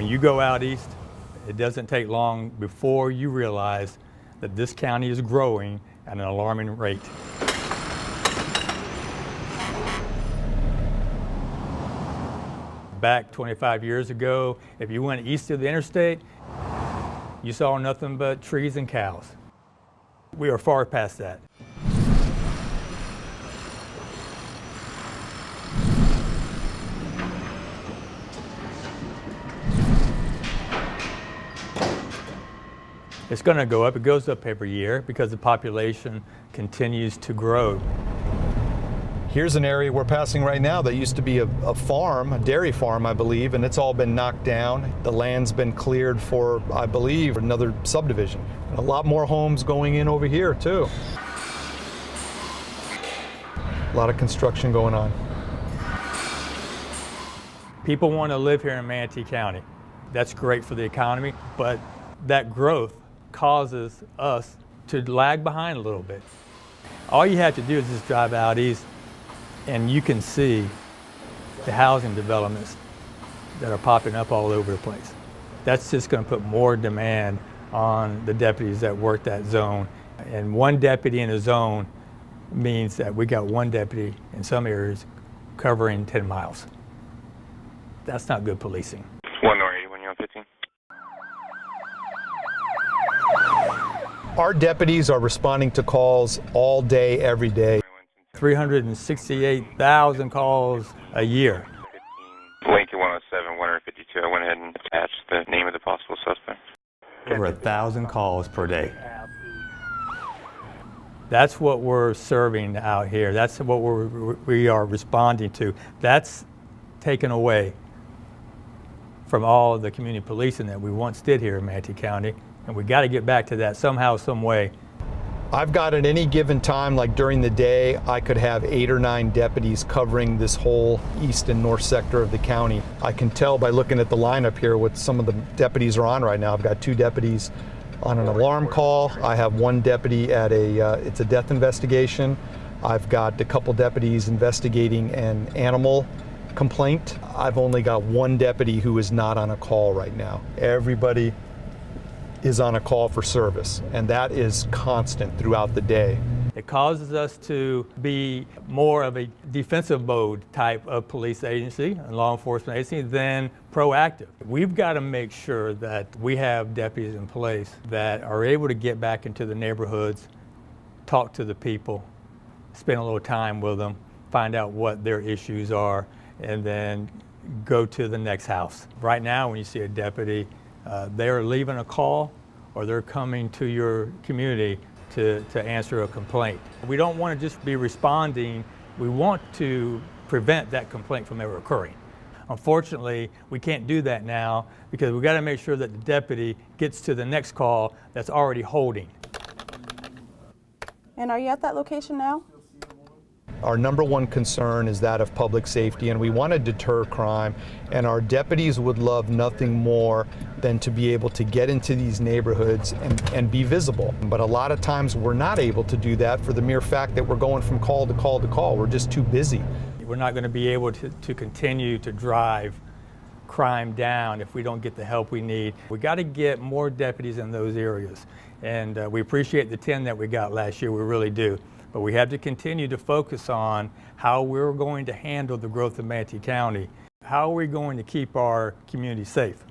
When you go out east, it doesn't take long before you realize that this county is growing at an alarming rate. Back 25 years ago, if you went east of the interstate, you saw nothing but trees and cows. We are far past that. It's going to go up. It goes up every year because the population continues to grow. Here's an area we're passing right now that used to be a farm, a dairy farm, I believe, and it's all been knocked down. The land's been cleared for, I believe, another subdivision. And a lot more homes going in over here, too. A lot of construction going on. People want to live here in Manatee County. That's great for the economy, but that growth causes us to lag behind a little bit. All you have to do is just drive out east and you can see the housing developments that are popping up all over the place. That's just going to put more demand on the deputies that work that zone. And one deputy in a zone means that we got one deputy in some areas covering 10 miles. That's not good policing. 180, 15. Our deputies are responding to calls all day, every day. 368,000 calls a year. Lincoln 107, 152. I went ahead and attached the name of the possible suspect. Over 1,000 calls per day. That's what we're serving out here. That's what we are responding to. That's taken away from all of the community policing that we once did here in Manatee County. And we got to get back to that somehow, some way. I've got at any given time, like during the day, I could have 8 or 9 deputies covering this whole east and north sector of the county. I can tell by looking at the lineup here what some of the deputies are on right now. I've got 2 deputies on an alarm call. I have 1 deputy at it's a death investigation. I've got a couple deputies investigating an animal complaint. I've only got 1 deputy who is not on a call right now. Everybody is on a call for service, and that is constant throughout the day. It causes us to be more of a defensive mode type of police agency and law enforcement agency than proactive. We've got to make sure that we have deputies in place that are able to get back into the neighborhoods, talk to the people, spend a little time with them, find out what their issues are, and then go to the next house. Right now, when you see a deputy, they're leaving a call or they're coming to your community to answer a complaint. We don't want to just be responding. We want to prevent that complaint from ever occurring. Unfortunately, we can't do that now because we've got to make sure that the deputy gets to the next call that's already holding. And are you at that location now? Our number one concern is that of public safety, and we want to deter crime, and our deputies would love nothing more than to be able to get into these neighborhoods and be visible. But a lot of times we're not able to do that for the mere fact that we're going from call to call to call. We're just too busy. We're not going to be able to continue to drive crime down if we don't get the help we need. We got to get more deputies in those areas, and we appreciate the 10 that we got last year, we really do. But we have to continue to focus on how we're going to handle the growth of Manatee County. How are we going to keep our community safe?